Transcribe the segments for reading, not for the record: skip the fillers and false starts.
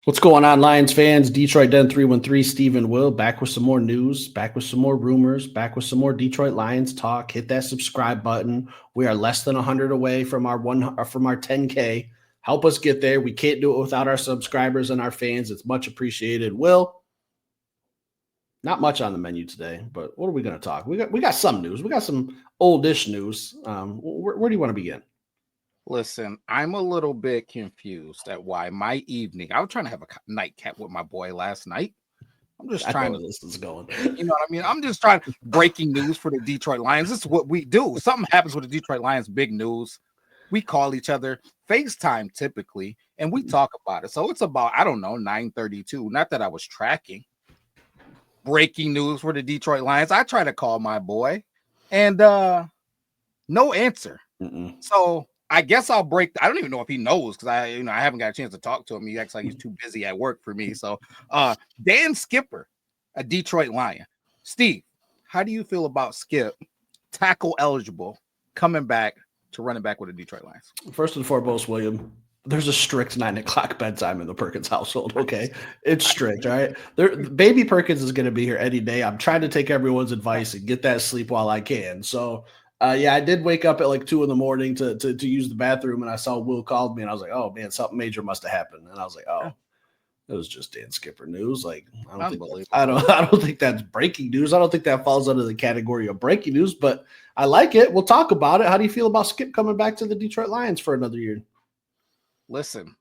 What's going on, Lions fans? Detroit Den 313, Stephen Will, back with some more news, back with some more rumors, back with some more Detroit Lions talk. Hit that subscribe button. We are less than 100 away from our 10K. Help us get there. We can't do it without our subscribers and our fans. It's much appreciated. Will, not much on the menu today, but what are we going to talk? We got some news. We got some oldish news. Where do you want to begin? Listen, I'm a little bit confused at why my evening. I was trying to have a nightcap with my boy last night. I'm just I know trying where to, this is going. you know what I mean? I'm just trying breaking news for the Detroit Lions. This is what we do. Something happens with the Detroit Lions, big news. We call each other FaceTime typically, and we talk about it. So it's about, I don't know, 9:32. Not that I was tracking breaking news for the Detroit Lions. I try to call my boy, and no answer. Mm-mm. So I guess I'll break. I don't even know if he knows because I haven't got a chance to talk to him. He acts like he's too busy at work for me. So, Dan Skipper, a Detroit Lion. Steve, how do you feel about Skip, tackle eligible, coming back to running back with the Detroit Lions? First and foremost, William, there's a strict 9 o'clock bedtime in the Perkins household. Okay, it's strict. All right, baby Perkins is going to be here any day. I'm trying to take everyone's advice and get that sleep while I can. So. Yeah, I did wake up at like 2 a.m. to use the bathroom, and I saw Will called me, and I was like, "Oh man, something major must have happened." And I was like, "Oh, it was just Dan Skipper news." Like, I don't think that's breaking news. I don't think that falls under the category of breaking news, but I like it. We'll talk about it. How do you feel about Skip coming back to the Detroit Lions for another year? Listen,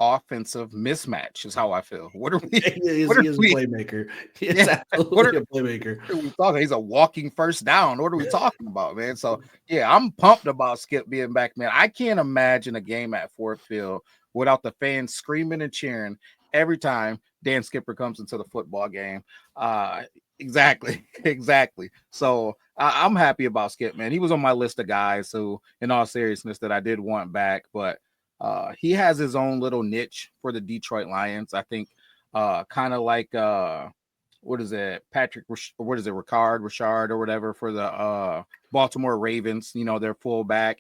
offensive mismatch is how I feel. What are we? He is a playmaker. He is absolutely a playmaker. What are we talking? He's a walking first down. What are we talking about, man? So yeah, I'm pumped about Skip being back, man. I can't imagine a game at Ford Field without the fans screaming and cheering every time Dan Skipper comes into the football game. Exactly. So I'm happy about Skip, man. He was on my list of guys who, in all seriousness, that I did want back, but he has his own little niche for the Detroit Lions. I think kind of like what is it, Richard or whatever for the Baltimore Ravens, their fullback.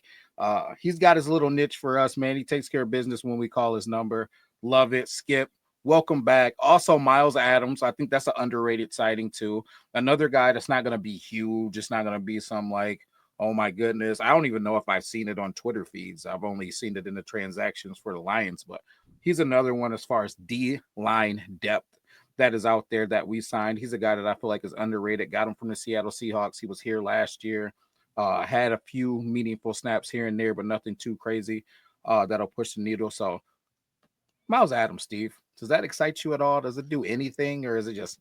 He's got his little niche for us, man. He takes care of business when we call his number. Love it. Skip, welcome back. Also, Miles Adams. I think that's an underrated sighting too. Another guy that's not going to be huge. It's not going to be some like, oh my goodness. I don't even know if I've seen it on Twitter feeds. I've only seen it in the transactions for the Lions, but he's another one as far as D-line depth that is out there that we signed. He's a guy that I feel like is underrated. Got him from the Seattle Seahawks. He was here last year. Had a few meaningful snaps here and there, but nothing too crazy that'll push the needle. So Miles Adams, Steve, does that excite you at all? Does it do anything, or is it just,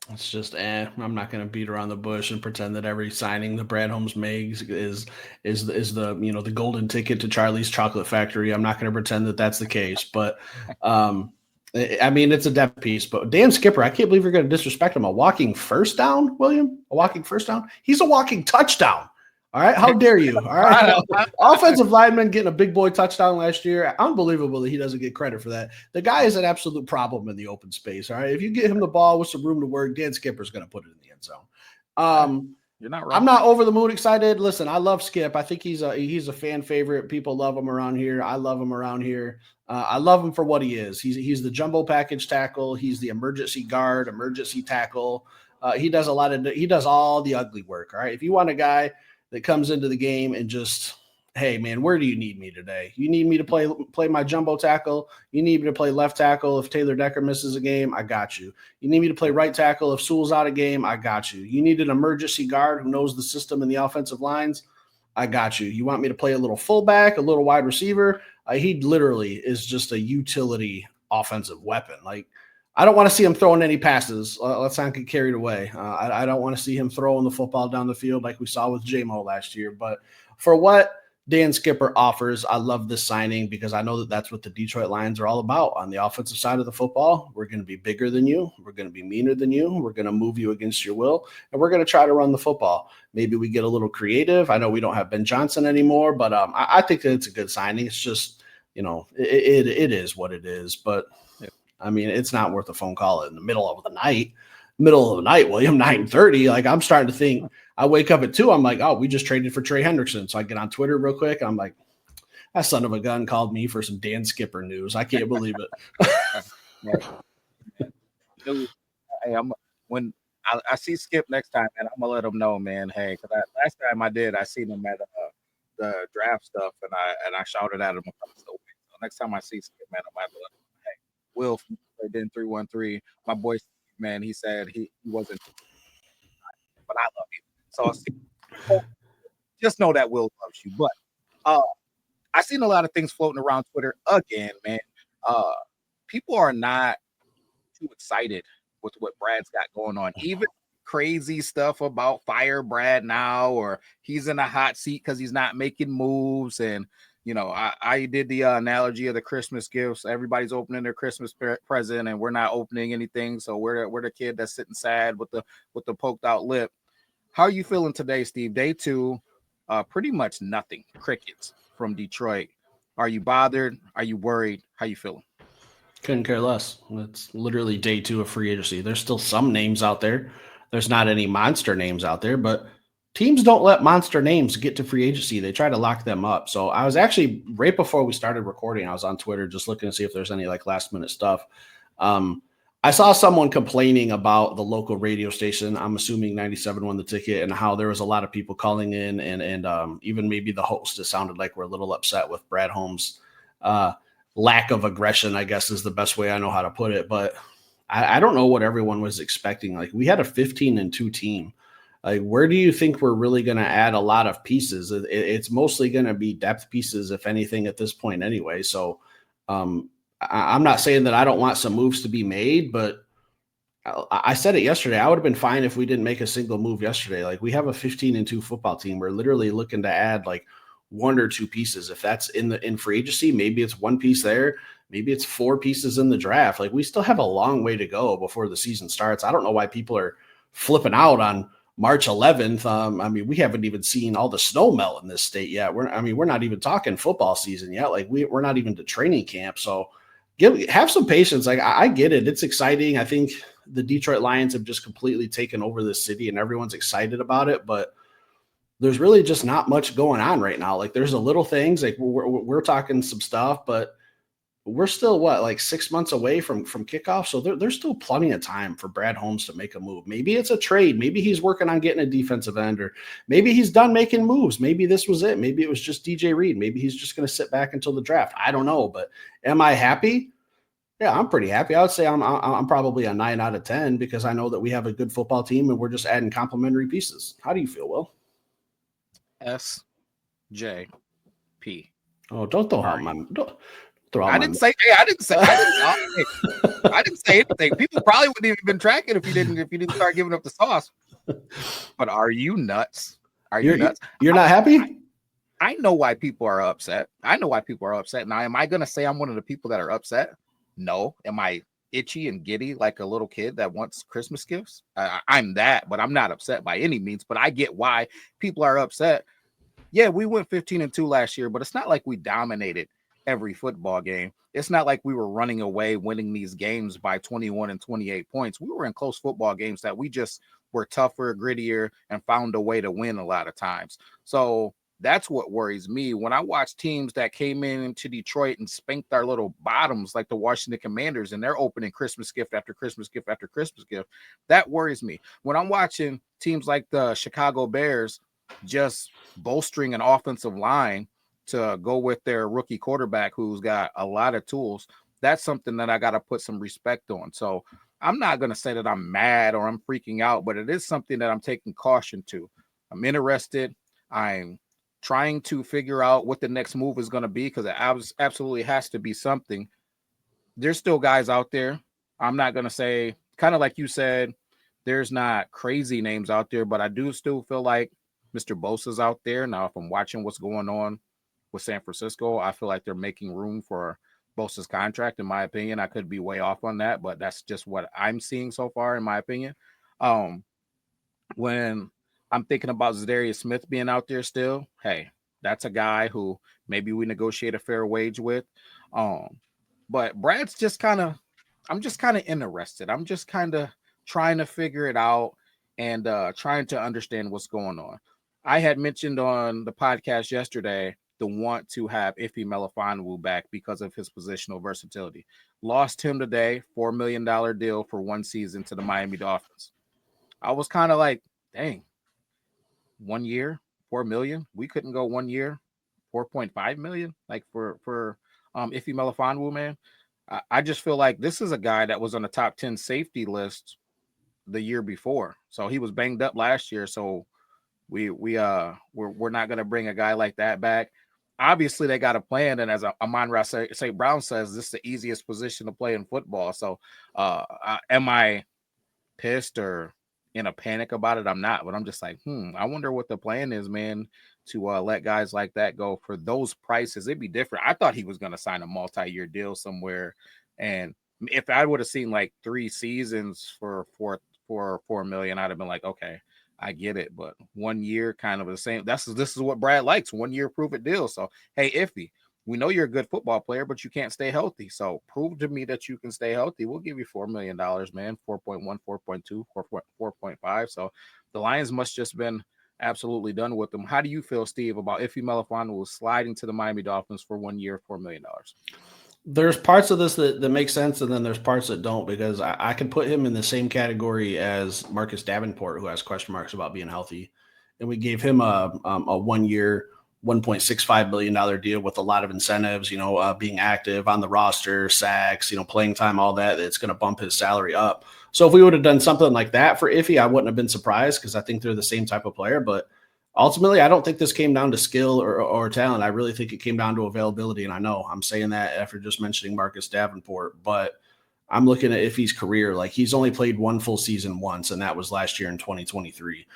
It's just, I'm not going to beat around the bush and pretend that every signing that Brad Holmes makes is the the golden ticket to Charlie's Chocolate Factory. I'm not going to pretend that that's the case, but I mean it's a depth piece. But Dan Skipper, I can't believe you're going to disrespect him. A walking first down, William? A walking first down? He's a walking touchdown. All right, how dare you? All right, offensive lineman getting a big boy touchdown last year. Unbelievable that he doesn't get credit for that. The guy is an absolute problem in the open space. All right, if you get him the ball with some room to work, Dan Skipper's going to put it in the end zone. You're not wrong. I'm not over the moon excited. Listen, I love Skip. I think he's a fan favorite. People love him around here. I love him around here. I love him for what he is. He's the jumbo package tackle. He's the emergency guard, emergency tackle. He does all the ugly work. All right, if you want a guy that comes into the game and just, hey man, where do you need me today? You need me to play my jumbo tackle. You need me to play left tackle if Taylor Decker misses a game. I got you. You need me to play right tackle if Sewell's out of game. I got you. You need an emergency guard who knows the system and the offensive lines. I got you. You want me to play a little fullback, a little wide receiver? He literally is just a utility offensive weapon. Like, I don't want to see him throwing any passes. Let's not get carried away. I don't want to see him throwing the football down the field like we saw with J-Mo last year. But for what Dan Skipper offers, I love this signing because I know that that's what the Detroit Lions are all about. On the offensive side of the football, we're going to be bigger than you. We're going to be meaner than you. We're going to move you against your will, and we're going to try to run the football. Maybe we get a little creative. I know we don't have Ben Johnson anymore, but I think that it's a good signing. It's just, it is what it is. But I mean, it's not worth a phone call in the middle of the night, William, 9:30. Like, I'm starting to think, I wake up at 2. I'm like, oh, we just traded for Trey Hendrickson. So I get on Twitter real quick. I'm like, that son of a gun called me for some Dan Skipper news. I can't believe it. Hey, when I see Skip next time, man, I'm gonna let him know, man. Hey, because last time I did, I seen him at the draft stuff, and I shouted at him across the way. So next time I see Skip, man, I'm gonna let him know, hey, Will from in 313, my boy, man, he said he wasn't, but I love you. So I'll see, just know that Will loves you. But I seen a lot of things floating around Twitter again, man. People are not too excited with what Brad's got going on. Even crazy stuff about fire Brad now, or he's in a hot seat because he's not making moves. And I did the analogy of the Christmas gifts. Everybody's opening their Christmas present, and we're not opening anything. So we're the kid that's sitting sad with the poked out lip. How are you feeling today, Steve? Day 2, pretty much nothing. Crickets from Detroit. Are you bothered? Are you worried? How you feeling? Couldn't care less. It's literally day 2 of free agency. There's still some names out there. There's not any monster names out there, but teams don't let monster names get to free agency. They try to lock them up. So I was actually, right before we started recording, I was on Twitter just looking to see if there's any like last minute stuff. I saw someone complaining about the local radio station. I'm assuming 97 won the ticket, and how there was a lot of people calling in, and even maybe the host, it sounded like we're a little upset with Brad Holmes' lack of aggression, I guess is the best way I know how to put it. But I don't know what everyone was expecting. Like, we had a 15-2 team. Like, where do you think we're really going to add a lot of pieces? It's mostly going to be depth pieces, if anything, at this point anyway. So I'm not saying that I don't want some moves to be made, but I said it yesterday. I would have been fine if we didn't make a single move yesterday. Like, we have a 15-2 football team. We're literally looking to add like 1 or 2 pieces. If that's in free agency, maybe it's 1 piece there. Maybe it's 4 pieces in the draft. Like, we still have a long way to go before the season starts. I don't know why people are flipping out on March 11th. I mean, we haven't even seen all the snow melt in this state yet. We're not even talking football season yet. Like, we're not even to training camp. So have some patience. Like, I get it. It's exciting. I think the Detroit Lions have just completely taken over this city, and everyone's excited about it. But there's really just not much going on right now. Like, there's a little things, like we're talking some stuff, but we're still like 6 months away from kickoff. So there's still plenty of time for Brad Holmes to make a move. Maybe it's a trade. Maybe he's working on getting a defensive end, or maybe he's done making moves. Maybe this was it. Maybe it was just DJ Reed. Maybe he's just going to sit back until the draft. I don't know, but am I happy? Yeah, I'm pretty happy. I would say I'm probably a 9 out of 10, because I know that we have a good football team and we're just adding complementary pieces. How do you feel, Will? SJP. Oh, don't throw out my. I didn't say anything. People probably wouldn't even been tracking if you didn't start giving up the sauce. But are you nuts? You're nuts? You're not happy? I know why people are upset. Now, am I going to say I'm one of the people that are upset? No. Am I itchy and giddy like a little kid that wants Christmas gifts? I'm that, but I'm not upset by any means. But I get why people are upset. Yeah, we went 15-2 last year, but it's not like we dominated every football game. It's not like we were running away winning these games by 21 and 28 points. We were in close football games that we just were tougher, grittier, and found a way to win a lot of times. So that's what worries me. When I watch teams that came into Detroit and spanked our little bottoms like the Washington Commanders, and they're opening Christmas gift after Christmas gift after Christmas gift, that worries me. When I'm watching teams like the Chicago Bears just bolstering an offensive line to go with their rookie quarterback who's got a lot of tools, that's something that I got to put some respect on. So I'm not going to say that I'm mad or I'm freaking out, but it is something that I'm taking caution to. I'm interested. I'm trying to figure out what the next move is going to be, because it absolutely has to be something. There's still guys out there. I'm not going to say, kind of like you said, there's not crazy names out there, but I do still feel like Mr. Bosa's out there. Now, if I'm watching what's going on with San Francisco, I feel like they're making room for Bosa's contract, in my opinion. I could be way off on that, but that's just what I'm seeing so far, in my opinion. When I'm thinking about Zadarius Smith being out there still, hey, that's a guy who maybe we negotiate a fair wage with. But Brad's just kind of, I'm just kind of interested. I'm just kind of trying to figure it out and trying to understand what's going on. I had mentioned on the podcast yesterday to want to have Iffy Melifonwu back because of his positional versatility. Lost him today, $4 million deal for one season to the Miami Dolphins. I was kind of like, dang, 1 year, 4 million. We couldn't go 1 year, 4.5 million, like for Iffy Melifonwu, man. I just feel like this is a guy that was on the top 10 safety list the year before. So he was banged up last year. So we're not gonna bring a guy like that back. Obviously, they got a plan, and as Amon-Ra St. Brown says, this is the easiest position to play in football. So, am I pissed or in a panic about it? I'm not, but I'm just like, I wonder what the plan is, man, to let guys like that go for those prices. It'd be different. I thought he was gonna sign a multi-year deal somewhere, and if I would have seen like 3 seasons for 4 million, I'd have been like, okay, I get it, but 1 year kind of the same. This is what Brad likes, 1 year prove it deal. So hey, Iffy, we know you're a good football player, but you can't stay healthy. So prove to me that you can stay healthy. We'll give you $4 million, man. 4.1, 4.2, 4.5. So the Lions must just been absolutely done with them. How do you feel, Steve, about Iffy Melifonwu sliding to the Miami Dolphins for 1 year, $4 million? There's parts of this that make sense, and then there's parts that don't, because I could put him in the same category as Marcus Davenport, who has question marks about being healthy. And we gave him a 1 year, $1.65 billion deal with a lot of incentives, being active on the roster, sacks, playing time, all that. It's going to bump his salary up. So if we would have done something like that for Iffy, I wouldn't have been surprised, because I think they're the same type of player. But ultimately, I don't think this came down to skill or talent. I really think it came down to availability. And I know I'm saying that after just mentioning Marcus Davenport, but I'm looking at Iffy's career. Like, he's only played one full season once, and that was last year in 2023.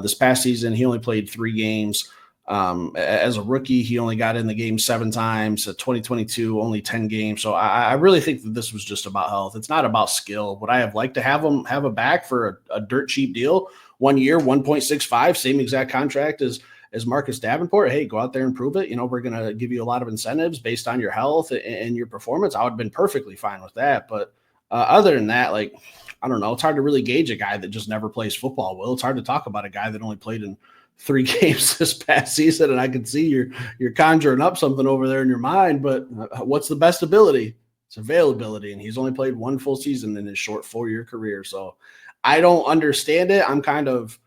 This past season, he only played 3 games. As a rookie, he only got in the game 7 times. 2022, only 10 games. So I really think that this was just about health. It's not about skill. Would I have liked to have him have a back for a dirt cheap deal? 1 year, 1.65, same exact contract as Marcus Davenport. Hey, go out there and prove it. We're going to give you a lot of incentives based on your health and your performance. I would have been perfectly fine with that. But other than that, like, I don't know. It's hard to really gauge a guy that just never plays football. Will, it's hard to talk about a guy that only played in 3 games this past season. And I can see you're conjuring up something over there in your mind. But what's the best ability? It's availability. And he's only played 1 full season in his short 4-year career. So I don't understand it. I'm kind of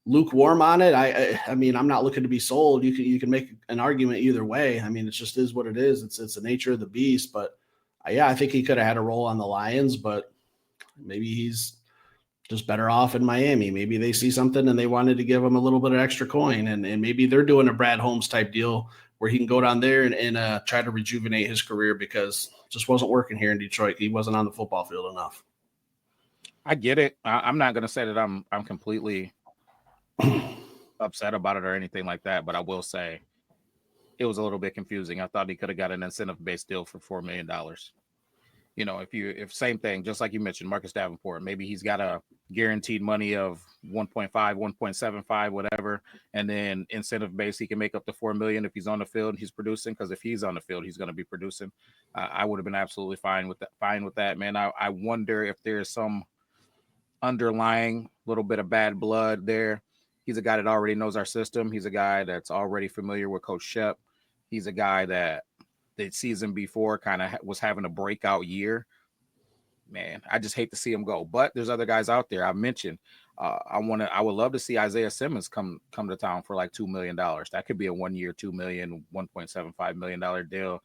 lukewarm on it. I mean, I'm not looking to be sold. You can make an argument either way. I mean, it just is what it is. It's the nature of the beast. But yeah, I think he could have had a role on the Lions, but maybe he's just better off in Miami. Maybe they see something and they wanted to give him a little bit of extra coin, and maybe they're doing a Brad Holmes type deal where he can go down there and try to rejuvenate his career, because it just wasn't working here in Detroit. He wasn't on the football field enough. I get it. I'm not going to say that I'm completely upset about it or anything like that, but I will say it was a little bit confusing. I thought he could have got an incentive-based deal for $4 million. If same thing, just like you mentioned, Marcus Davenport, maybe he's got a guaranteed money of 1.5, 1.75, whatever, and then incentive based, he can make up to $4 million if he's on the field, he's producing. Because if he's on the field, he's going to be producing. I would have been absolutely fine with that, man. I wonder if there's some underlying little bit of bad blood there. He's a guy that already knows our system. He's a guy that's already familiar with Coach Shep. He's a guy that the season before kind of was having a breakout year. Man, I just hate to see him go. But there's other guys out there. I mentioned I would love to see Isaiah Simmons come to town for like $2 million. That could be a 1 year, $2 million, $1.75 million deal.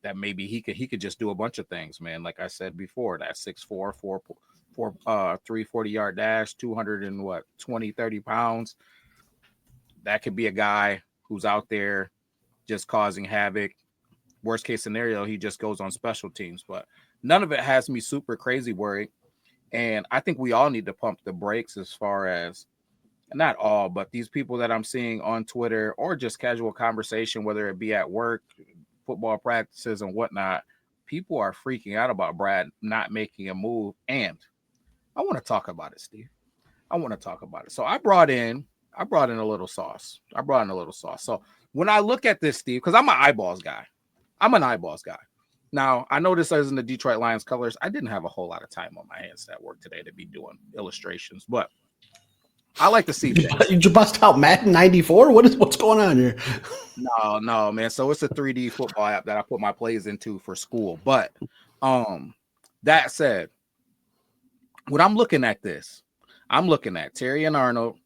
That maybe he could just do a bunch of things, man. Like I said before, that 6'4", 340-yard dash, 30 pounds. That could be a guy who's out there just causing havoc. Worst case scenario, he just goes on special teams. But none of it has me super crazy worried. And I think we all need to pump the brakes as far as, not all, but these people that I'm seeing on Twitter or just casual conversation, whether it be at work, football practices and whatnot, people are freaking out about Brad not making a move. And I want to talk about it, Steve. I want to talk about it. So I brought in a little sauce. So when I look at this, Steve, because I'm an eyeballs guy. Now, I know this isn't the Detroit Lions colors. I didn't have a whole lot of time on my hands at work today to be doing illustrations, but I like to see things. You bust out Madden 94? What's going on here? No, man. So it's a 3D football app that I put my plays into for school. But that said, when I'm looking at this, I'm looking at Terry and Arnold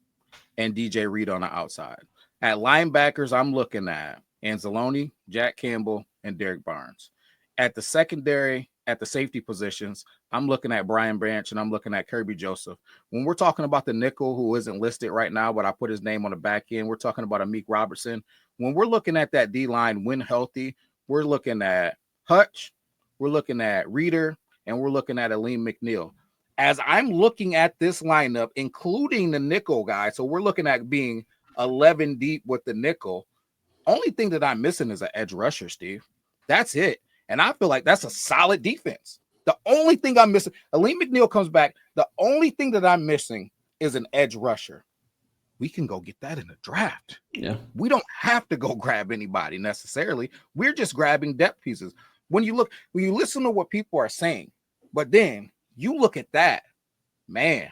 and DJ Reed on the outside. At linebackers, I'm looking at Anzalone, Jack Campbell, and Derek Barnes. At the secondary, at the safety positions, I'm looking at Brian Branch and I'm looking at Kirby Joseph. When we're talking about the nickel who isn't listed right now, but I put his name on the back end, we're talking about Amik Robertson. When we're looking at that D-line when healthy, we're looking at Hutch, we're looking at Reeder, and we're looking at Aleem McNeil. As I'm looking at this lineup, including the nickel guy, so we're looking at being 11 deep with the nickel. Only thing that I'm missing is an edge rusher, Steve. That's it. And I feel like that's a solid defense. The only thing I'm missing, Aleem McNeil comes back. The only thing that I'm missing is an edge rusher. We can go get that in the draft. Yeah. We don't have to go grab anybody necessarily. We're just grabbing depth pieces. When you listen to what people are saying, but then you look at that, man,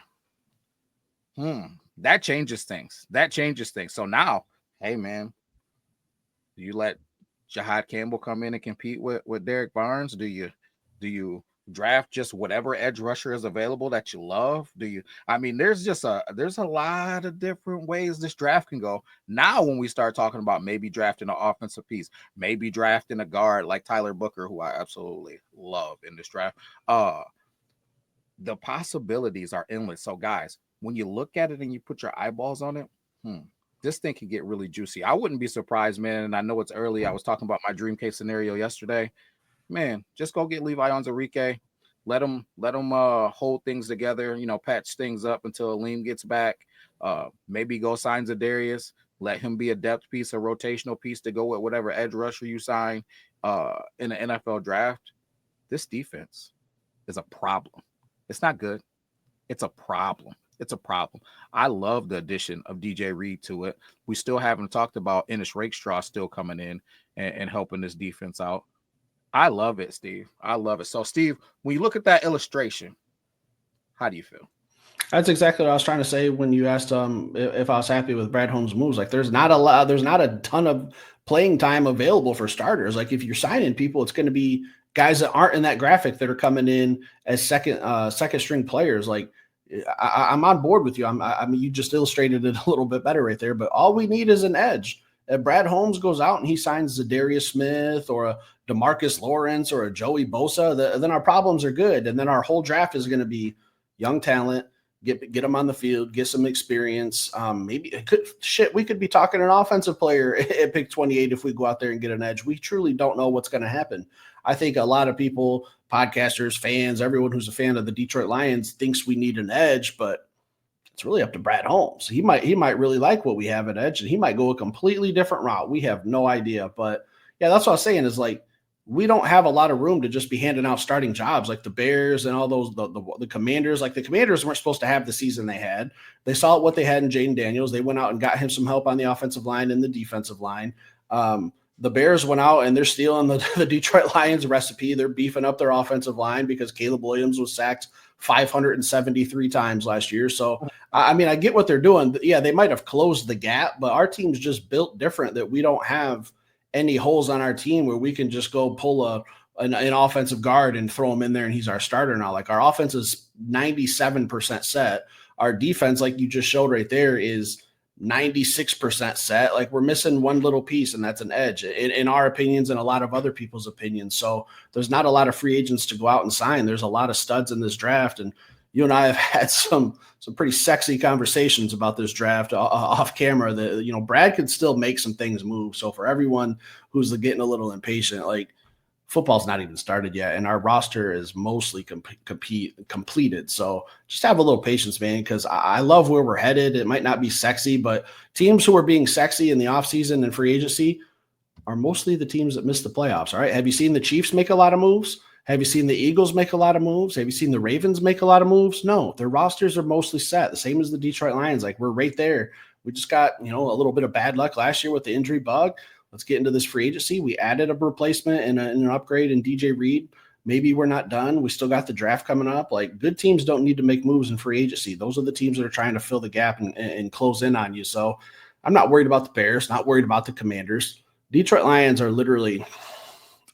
that changes things. So now, hey, man, do you let Jahad Campbell come in and compete with Derek Barnes? Do you draft just whatever edge rusher is available that you love? There's a lot of different ways this draft can go. Now, when we start talking about maybe drafting an offensive piece, maybe drafting a guard like Tyler Booker, who I absolutely love in this draft, the possibilities are endless. So, guys, when you look at it and you put your eyeballs on it, this thing can get really juicy. I wouldn't be surprised, man. And I know it's early. I was talking about my dream case scenario yesterday. Man, just go get Levi Onwuzurike. Let him hold things together, patch things up until Aleem gets back. Maybe go sign Zadarius. Let him be a depth piece, a rotational piece to go with whatever edge rusher you sign in the NFL draft. This defense is a problem. It's not good. It's a problem. I love the addition of DJ Reed to it. We still haven't talked about Ennis Rakestraw still coming in and helping this defense out. I love it, Steve. I love it. So, Steve, when you look at that illustration, how do you feel? That's exactly what I was trying to say when you asked if I was happy with Brad Holmes' moves. Like, there's not a ton of playing time available for starters. Like, if you're signing people, it's going to be guys that aren't in that graphic that are coming in as second string players. Like, I'm on board with you. I mean, you just illustrated it a little bit better right there. But all we need is an edge. If Brad Holmes goes out and he signs Zadarius Smith or a DeMarcus Lawrence or a Joey Bosa, then our problems are good. And then our whole draft is going to be young talent. Get them on the field, get some experience. We could be talking an offensive player at pick 28 if we go out there and get an edge. We truly don't know what's going to happen. I think a lot of people, podcasters, fans, everyone who's a fan of the Detroit Lions thinks we need an edge, but it's really up to Brad Holmes. He might really like what we have at edge, and he might go a completely different route. We have no idea. But yeah, that's what I was saying is, like, we don't have a lot of room to just be handing out starting jobs like the Bears and all those, the Commanders. Like, the Commanders weren't supposed to have the season they had. They saw what they had in Jaden Daniels. They went out and got him some help on the offensive line and the defensive line. The Bears went out and they're stealing the Detroit Lions recipe. They're beefing up their offensive line because Caleb Williams was sacked 573 times last year. So, I mean, I get what they're doing. Yeah, they might have closed the gap, but our team's just built different, that we don't have any holes on our team where we can just go pull an offensive guard and throw him in there and he's our starter now. Like, our offense is 97% set. Our defense, like you just showed right there, is 96% set. Like, we're missing one little piece, and that's an edge in our opinions and a lot of other people's opinions. So there's not a lot of free agents to go out and sign. There's a lot of studs in this draft, and you and I have had some pretty sexy conversations about this draft off camera that, Brad could still make some things move. So for everyone who's getting a little impatient, like, football's not even started yet, and our roster is mostly completed. So just have a little patience, man, because I love where we're headed. It might not be sexy, but teams who are being sexy in the offseason and free agency are mostly the teams that miss the playoffs. All right. Have you seen the Chiefs make a lot of moves? Have you seen the Eagles make a lot of moves? Have you seen the Ravens make a lot of moves? No, their rosters are mostly set, the same as the Detroit Lions. Like, we're right there. We just got, a little bit of bad luck last year with the injury bug. Let's get into this free agency. We added a replacement and an upgrade in DJ Reed. Maybe we're not done. We still got the draft coming up. Like, good teams don't need to make moves in free agency. Those are the teams that are trying to fill the gap and close in on you. So I'm not worried about the Bears, not worried about the Commanders. Detroit Lions are literally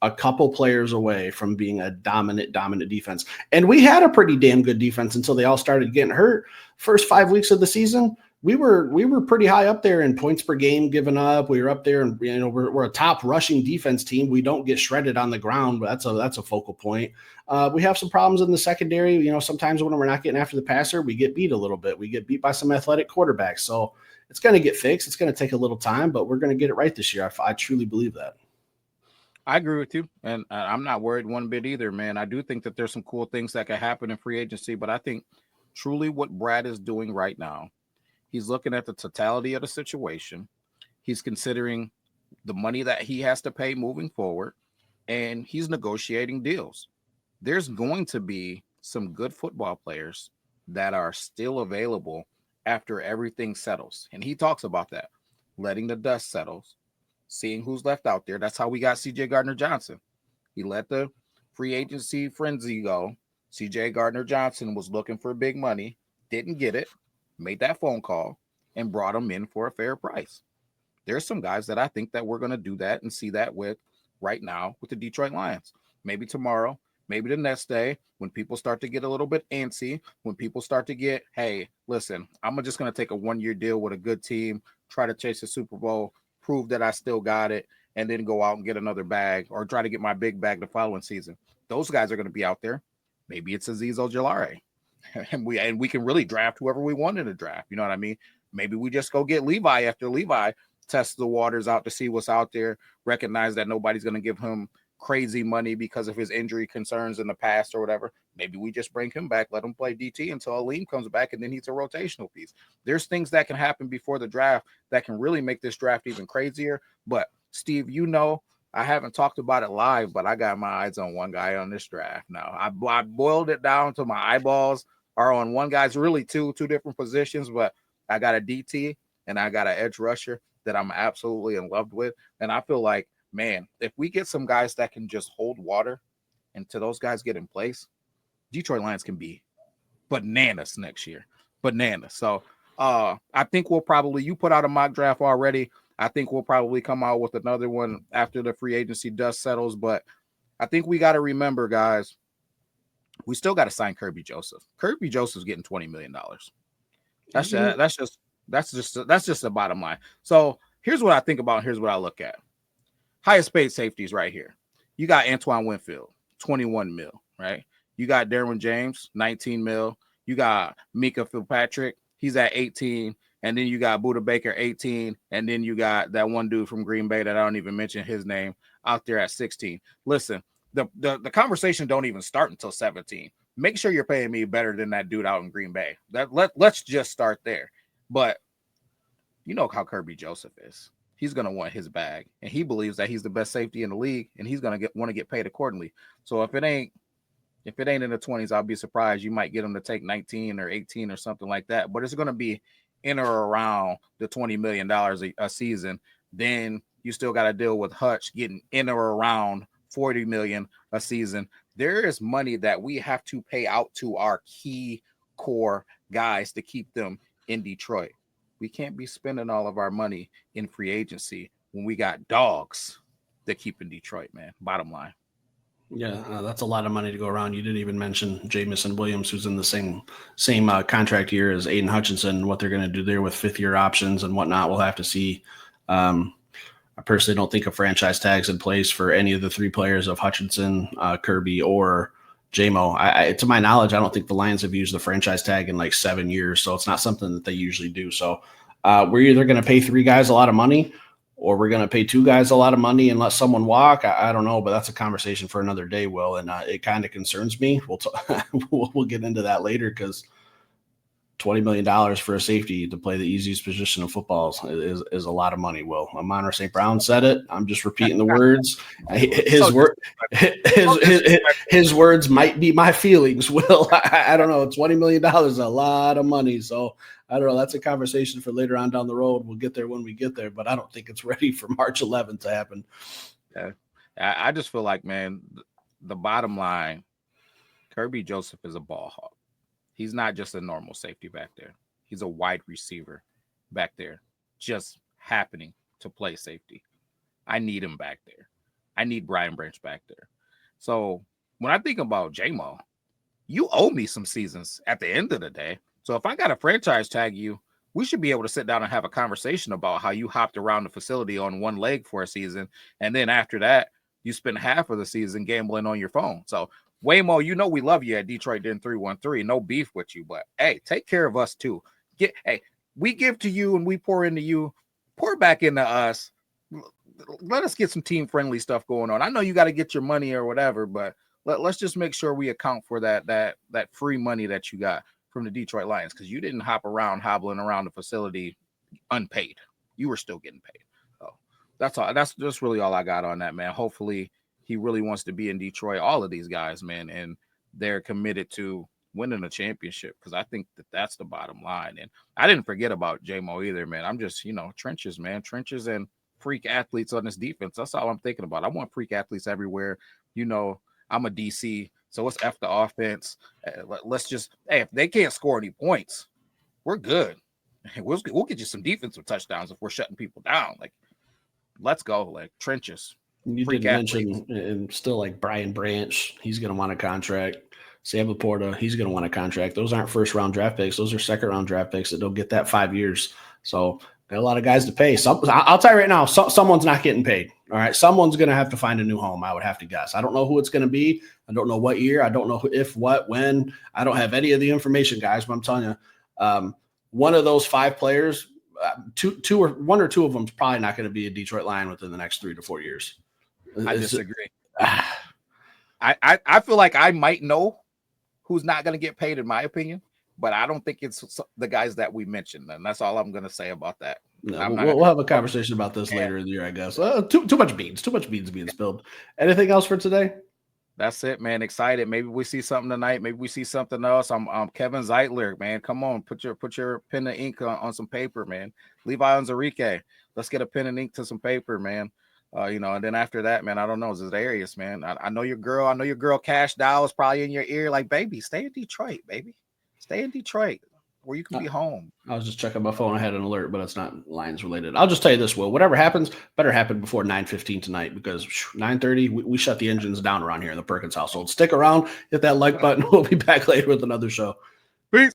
a couple players away from being a dominant defense. And we had a pretty damn good defense until they all started getting hurt. First 5 weeks of the season, we were pretty high up there in points per game given up. We were up there, and we're a top rushing defense team. We don't get shredded on the ground, but that's a focal point. We have some problems in the secondary. Sometimes when we're not getting after the passer, we get beat a little bit. We get beat by some athletic quarterbacks. So it's going to get fixed. It's going to take a little time, but we're going to get it right this year. I truly believe that. I agree with you, and I'm not worried one bit either, man. I do think that there's some cool things that could happen in free agency, but I think truly what Brad is doing right now, he's looking at the totality of the situation. He's considering the money that he has to pay moving forward, and he's negotiating deals. There's going to be some good football players that are still available after everything settles, and he talks about that, letting the dust settle, seeing who's left out there. That's how we got CJ Gardner-Johnson. He let the free agency frenzy go. CJ Gardner-Johnson was looking for big money, didn't get it, made that phone call, and brought him in for a fair price. There's some guys that I think that we're going to do that and see that with right now with the Detroit Lions. Maybe tomorrow, maybe the next day, when people start to get a little bit antsy, when people start to get, hey, listen, I'm just going to take a 1-year deal with a good team, try to chase the Super Bowl, prove that I still got it, and then go out and get another bag or try to get my big bag the following season. Those guys are going to be out there. Maybe it's Azeez Ojulari. And we can really draft whoever we want in the draft. You know what I mean? Maybe we just go get Levi after Levi tests the waters out to see what's out there, recognize that nobody's going to give him crazy money because of his injury concerns in the past or whatever. Maybe we just bring him back, let him play DT until Aleem comes back, and then he's a rotational piece. There's things that can happen before the draft that can really make this draft even crazier. But Steve, I haven't talked about it live, but I got my eyes on one guy on this draft now. I boiled it down to my eyeballs are on one guy's really two different positions, but I got a DT and I got an edge rusher that I'm absolutely in love with. And I feel like, man, if we get some guys that can just hold water until those guys get in place, Detroit Lions can be bananas next year. Bananas. So I think you put out a mock draft already. I think we'll probably come out with another one after the free agency dust settles. But I think we got to remember, guys, we still got to sign Kirby Joseph. Kirby Joseph's getting $20 million. That's just the bottom line. So here's what I think about. Here's what I look at. Highest paid safeties right here. You got Antoine Winfield, 21 mil, right? You got Derwin James, 19 mil. You got Mika Fitzpatrick. He's at 18. And then you got Budda Baker, 18. And then you got that one dude from Green Bay that I don't even mention his name out there at 16. Listen, the conversation don't even start until 17. Make sure you're paying me better than that dude out in Green Bay. Let's just start there. But you know how Kirby Joseph is. He's going to want his bag. And he believes that he's the best safety in the league, and he's going to want to get paid accordingly. So if it ain't in the 20s, I'll be surprised. You might get him to take 19 or 18 or something like that. But it's going to be in or around the $20 million a season. Then you still got to deal with Hutch getting in or around $40 million a season. There is money that we have to pay out to our key core guys to keep them in Detroit. We can't be spending all of our money in free agency when we got dogs that keep in Detroit, man. Bottom line. Yeah, that's a lot of money to go around. You didn't even mention Jamison Williams, who's in the same contract year as Aiden Hutchinson. What they're going to do there with fifth-year options and whatnot, we'll have to see. I personally don't think a franchise tag's in place for any of the three players of Hutchinson, Kirby, or JMO. To my knowledge, I don't think the Lions have used the franchise tag in like 7 years, so it's not something that they usually do. So we're either going to pay three guys a lot of money, or we're going to pay two guys a lot of money and let someone walk. I don't know, but that's a conversation for another day, Will, and it kind of concerns me. We'll get into that later because $20 million for a safety to play the easiest position in football is a lot of money, Will. Amon St. Brown said it. I'm just repeating the words. His words might be my feelings, Will. I don't know. $20 million is a lot of money. So I don't know. That's a conversation for later on down the road. We'll get there when we get there, but I don't think it's ready for March 11th to happen. Yeah. I just feel like, man, the bottom line, Kirby Joseph is a ball hawk. He's not just a normal safety back there. He's a wide receiver back there, just happening to play safety. I need him back there. I need Brian Branch back there. So when I think about J-Mo, you owe me some seasons at the end of the day. So if I got to franchise tag you, we should be able to sit down and have a conversation about how you hopped around the facility on one leg for a season. And then after that, you spend half of the season gambling on your phone. So Waymo, you know we love you at Detroit Den 313. No beef with you, but hey, take care of us too. We give to you and we pour into you. Pour back into us. Let us get some team-friendly stuff going on. I know you got to get your money or whatever, but let's just make sure we account for that free money that you got from the Detroit Lions, because you didn't hop around hobbling around the facility unpaid. You were still getting paid. So that's all. That's just really all I got on that, man. Hopefully he really wants to be in Detroit. All of these guys, man, and they're committed to winning a championship, because I think that's the bottom line. And I didn't forget about J-Mo either, man. I'm just, trenches, man. Trenches and freak athletes on this defense. That's all I'm thinking about. I want freak athletes everywhere. I'm a DC, so let's F the offense. Let's just, hey, if they can't score any points, we're good. We'll get you some defensive touchdowns if we're shutting people down. Like, let's go. Like, trenches. You did mention, and still, like Brian Branch, he's going to want a contract. Sam Laporta, he's going to want a contract. Those aren't first-round draft picks. Those are second-round draft picks that don't get that 5 years. So got a lot of guys to pay. I'll tell you right now, someone's not getting paid. All right, someone's going to have to find a new home, I would have to guess. I don't know who it's going to be. I don't know what year. I don't know if, what, when. I don't have any of the information, guys, but I'm telling you, one of those 5 players, one or two of them is probably not going to be a Detroit Lion within the next 3 to 4 years. I disagree. I feel like I might know who's not going to get paid, in my opinion, but I don't think it's the guys that we mentioned. And that's all I'm going to say about that. No, we'll have a conversation about this later in the year, I guess. Too much beans being spilled. Anything else for today? That's it, man. Excited. Maybe we see something tonight. Maybe we see something else. I'm Kevin Zeitler, man. Come on, put your pen and ink on some paper, man. Levi Onzarike. Let's get a pen and ink to some paper, man. And then after that, man, I don't know. Darius, man. I know your girl Cash Dow is probably in your ear, like, baby, stay in Detroit, baby. Stay in Detroit, where you can be home. I was just checking my phone. I had an alert, but it's not Lions related. I'll just tell you this, Will. Whatever happens, better happen before 9:15 tonight, because 9:30, we shut the engines down around here in the Perkins household. Stick around, hit that like button. We'll be back later with another show. Peace.